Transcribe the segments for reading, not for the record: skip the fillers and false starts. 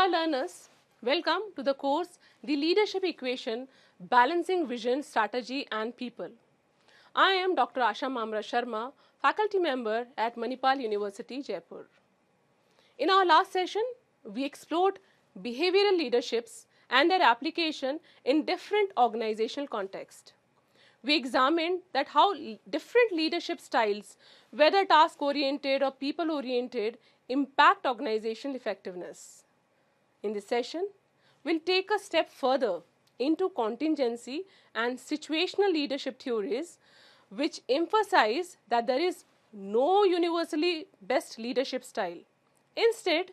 Namaskar learners, welcome to the course The Leadership Equation Balancing Vision, Strategy and People. I am Dr. Asha Mamra Sharma, faculty member at Manipal University, Jaipur. In our last session, we explored behavioral leaderships and their application in different organizational contexts. We examined that how different leadership styles, whether task-oriented or people-oriented, impact organizational effectiveness. In this session, we'll take a step further into contingency and situational leadership theories, which emphasize that there is no universally best leadership style. Instead,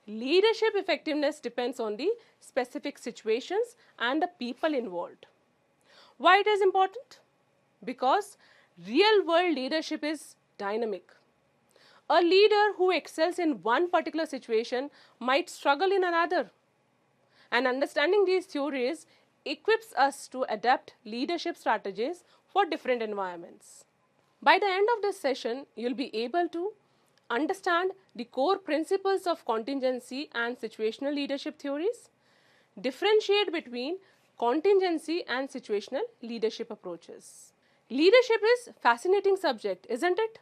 leadership effectiveness depends on the specific situations and the people involved. Why it is important? Because real-world leadership is dynamic. A leader who excels in one particular situation might struggle in another. And understanding these theories equips us to adapt leadership strategies for different environments. By the end of this session, you'll be able to understand the core principles of contingency and situational leadership theories, differentiate between contingency and situational leadership approaches. Leadership is a fascinating subject, isn't it?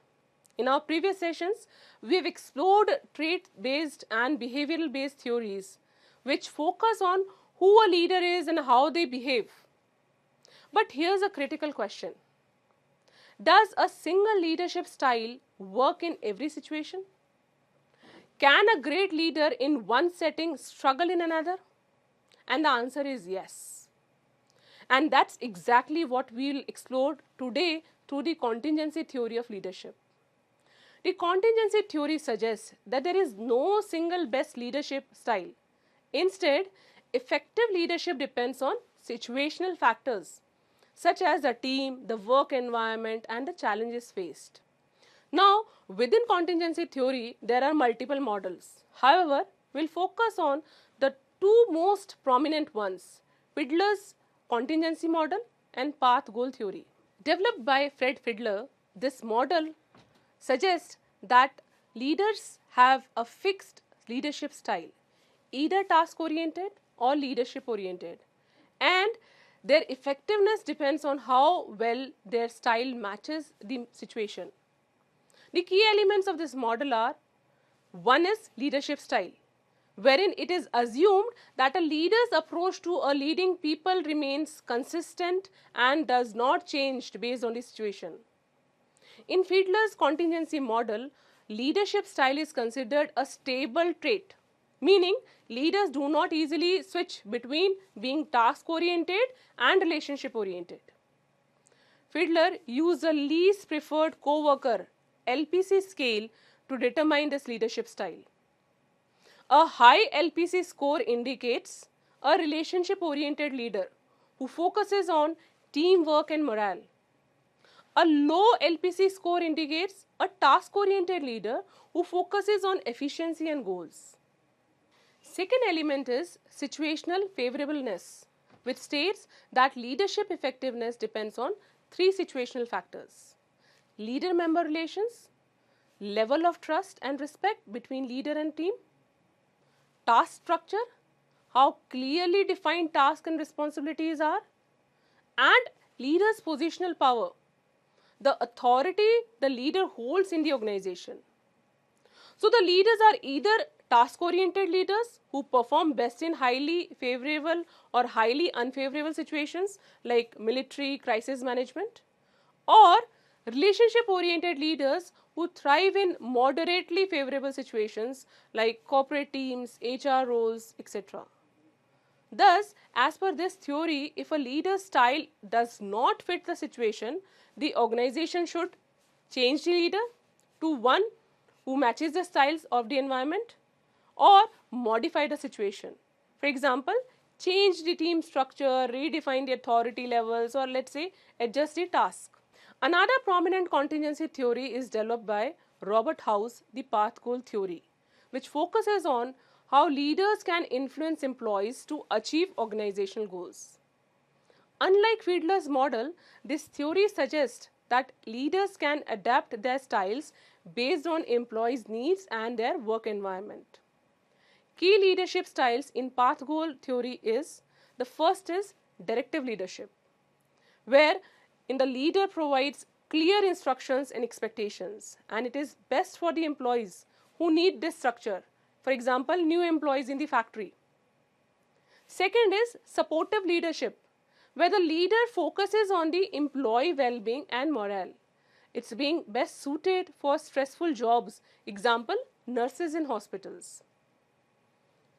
In our previous sessions, we have explored trait-based and behavioral-based theories which focus on who a leader is and how they behave. But here's a critical question. Does a single leadership style work in every situation? Can a great leader in one setting struggle in another? And the answer is yes. And that's exactly what we'll explore today through the contingency theory of leadership. The contingency theory suggests that there is no single best leadership style. Instead, effective leadership depends on situational factors such as the team, the work environment, and the challenges faced. Now, within contingency theory, there are multiple models. However, we'll focus on the two most prominent ones, Fiedler's contingency model and path goal theory. Developed by Fred Fiedler, this model suggests that leaders have a fixed leadership style, either task-oriented or leadership-oriented, and their effectiveness depends on how well their style matches the situation. The key elements of this model are: one is leadership style, wherein it is assumed that a leader's approach to a leading people remains consistent and does not change based on the situation. In Fiedler's contingency model, leadership style is considered a stable trait, meaning leaders do not easily switch between being task-oriented and relationship-oriented. Fiedler used the least preferred co-worker LPC scale to determine this leadership style. A high LPC score indicates a relationship-oriented leader who focuses on teamwork and morale. A low LPC score indicates a task-oriented leader who focuses on efficiency and goals. Second element is situational favorableness, which states that leadership effectiveness depends on three situational factors: leader-member relations, level of trust and respect between leader and team, task structure, how clearly defined tasks and responsibilities are, and leader's positional power, the authority the leader holds in the organization. So the leaders are either task-oriented leaders who perform best in highly favorable or highly unfavorable situations like military crisis management, or relationship-oriented leaders who thrive in moderately favorable situations like corporate teams, HR roles, etc. Thus, as per this theory, if a leader's style does not fit the situation, the organization should change the leader to one who matches the styles of the environment, or modify the situation. For example, change the team structure, redefine the authority levels, or let's say adjust the task. Another prominent contingency theory is developed by Robert House, the path goal theory, which focuses on how leaders can influence employees to achieve organizational goals. Unlike Fiedler's model, this theory suggests that leaders can adapt their styles based on employees' needs and their work environment. Key leadership styles in path goal theory is, the first is directive leadership, where the leader provides clear instructions and expectations, and it is best for the employees who need this structure. For example, new employees in the factory. Second is supportive leadership, where the leader focuses on the employee well-being and morale. It's being best suited for stressful jobs, example, nurses in hospitals.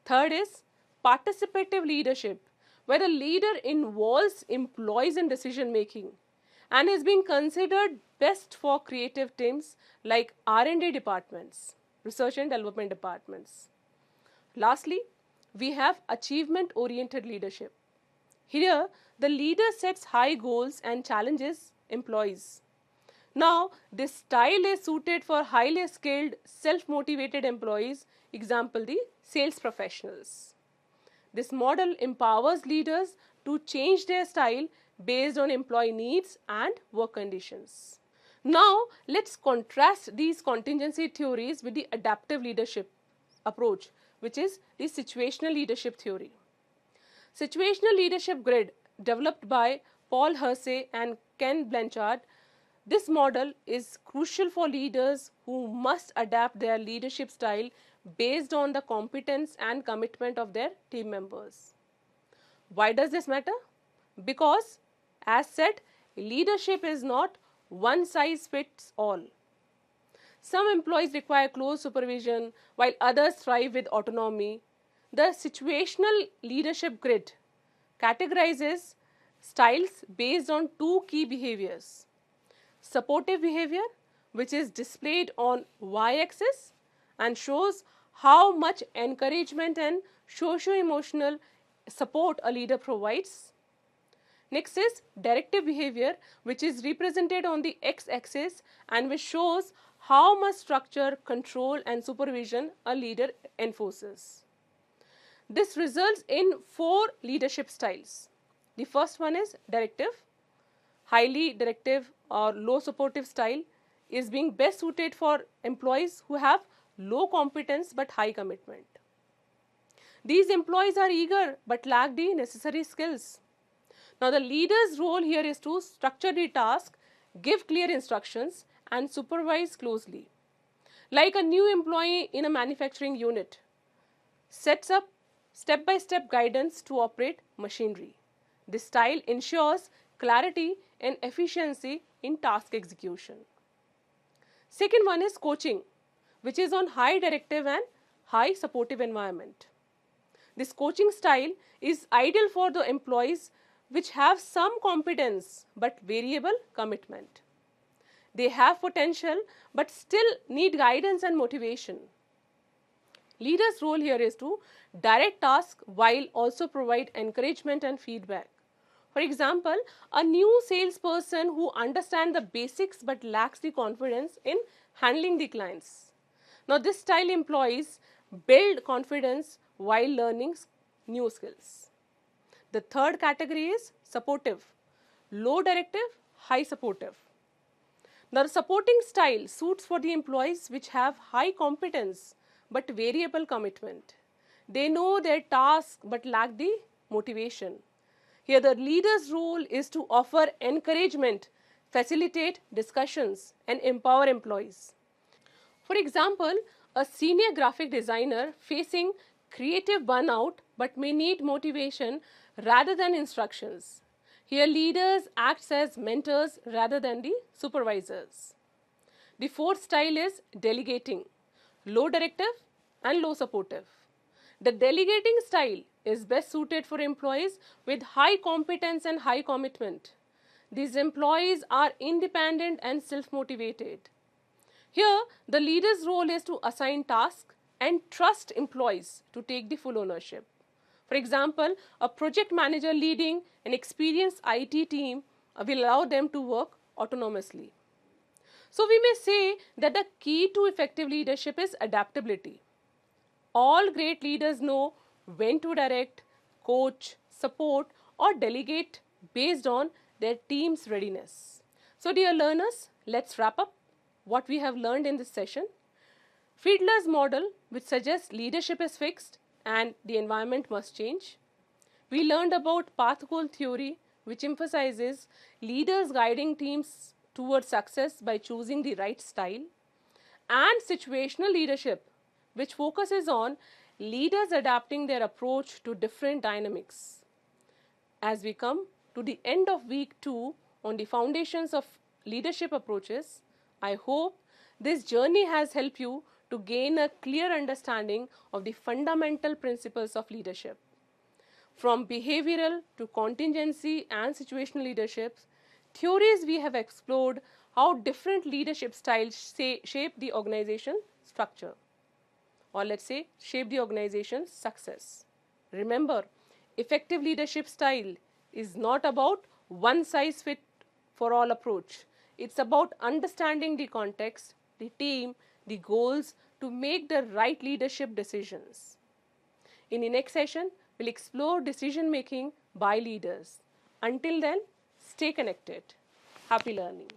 Third is participative leadership, where the leader involves employees in decision making and is being considered best for creative teams like R&D departments, research and development departments. Lastly, we have achievement oriented leadership. Here, the leader sets high goals and challenges employees. Now, this style is suited for highly skilled, self-motivated employees, example the sales professionals. This model empowers leaders to change their style based on employee needs and work conditions. Now, let's contrast these contingency theories with the adaptive leadership approach, which is the situational leadership theory. Situational leadership grid, developed by Paul Hersey and Ken Blanchard, this model is crucial for leaders who must adapt their leadership style based on the competence and commitment of their team members. Why does this matter? Because, as said, leadership is not one size fits all. Some employees require close supervision while others thrive with autonomy. The situational leadership grid categorizes styles based on two key behaviors. Supportive behavior, which is displayed on y-axis and shows how much encouragement and socio-emotional support a leader provides. Next is directive behavior, which is represented on the x-axis and which shows how much structure, control and supervision a leader enforces. This results in 4 leadership styles. The first one is directive. Highly directive or low supportive style is being best suited for employees who have low competence but high commitment. These employees are eager but lack the necessary skills. Now, the leader's role here is to structure the task, give clear instructions and supervise closely. Like a new employee in a manufacturing unit, sets up step-by-step guidance to operate machinery. This style ensures clarity and efficiency in task execution. Second one is coaching, which is on high directive and high supportive environment. This coaching style is ideal for the employees which have some competence but variable commitment. They have potential but still need guidance and motivation. Leader's role here is to direct tasks while also provide encouragement and feedback. For example, a new salesperson who understands the basics but lacks the confidence in handling the clients. Now, this style employees build confidence while learning new skills. The third category is supportive, low directive, high supportive. Now, the supporting style suits for the employees which have high competence but variable commitment. They know their task but lack the motivation. Here, the leader's role is to offer encouragement, facilitate discussions, and empower employees. For example, a senior graphic designer facing creative burnout but may need motivation rather than instructions. Here, leaders act as mentors rather than the supervisors. The fourth style is delegating, low directive and low supportive. The delegating style is best suited for employees with high competence and high commitment. These employees are independent and self-motivated. Here, the leader's role is to assign tasks and trust employees to take the full ownership. For example, a project manager leading an experienced IT team will allow them to work autonomously. So, we may say that the key to effective leadership is adaptability. All great leaders know when to direct, coach, support or delegate based on their team's readiness. So, dear learners, let's wrap up what we have learned in this session. Fiedler's model, which suggests leadership is fixed, and the environment must change. We learned about path goal theory, which emphasizes leaders guiding teams towards success by choosing the right style, and situational leadership, which focuses on leaders adapting their approach to different dynamics. As we come to the end of week 2 on the foundations of leadership approaches, I hope this journey has helped you to gain a clear understanding of the fundamental principles of leadership. From behavioral to contingency and situational leaderships, theories we have explored how different leadership styles shape the organization structure, or let's say shape the organization's success. Remember, effective leadership style is not about one size fit for all approach. It's about understanding the context, the team, the goals to make the right leadership decisions. In the next session, we'll explore decision making by leaders. Until then, stay connected. Happy learning.